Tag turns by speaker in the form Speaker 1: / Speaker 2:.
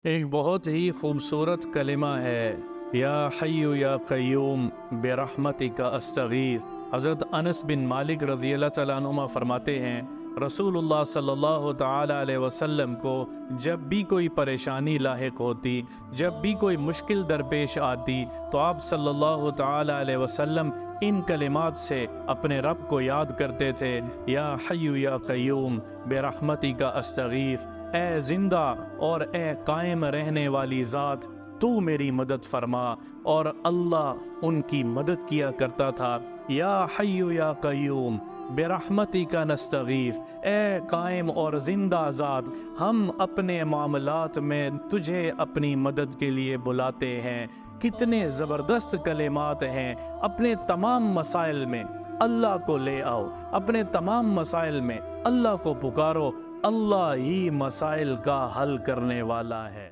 Speaker 1: ایک بہت ہی خوبصورت کلمہ ہے، یا حی یا قیوم برحمتک استغیث۔ حضرت انس بن مالک رضی اللہ تعالیٰ عنہ فرماتے ہیں، رسول اللہ صلی اللہ تعالیٰ علیہ وسلم کو جب بھی کوئی پریشانی لاحق ہوتی، جب بھی کوئی مشکل درپیش آتی، تو آپ صلی اللہ تعالیٰ علیہ وسلم ان کلمات سے اپنے رب کو یاد کرتے تھے، یا حی یا قیوم برحمتک استغیث، اے زندہ اور اے قائم رہنے والی ذات، تو میری مدد فرما۔ اور اللہ ان کی مدد کیا کرتا تھا، یا حی یا قیوم برحمتک نستغیث، اے قائم اور زندہ ذات، ہم اپنے معاملات میں تجھے اپنی مدد کے لیے بلاتے ہیں۔ کتنے زبردست کلمات ہیں۔ اپنے تمام مسائل میں اللہ کو لے آؤ، اپنے تمام مسائل میں اللہ کو پکارو، اللہ ہی مسائل کا حل کرنے والا ہے۔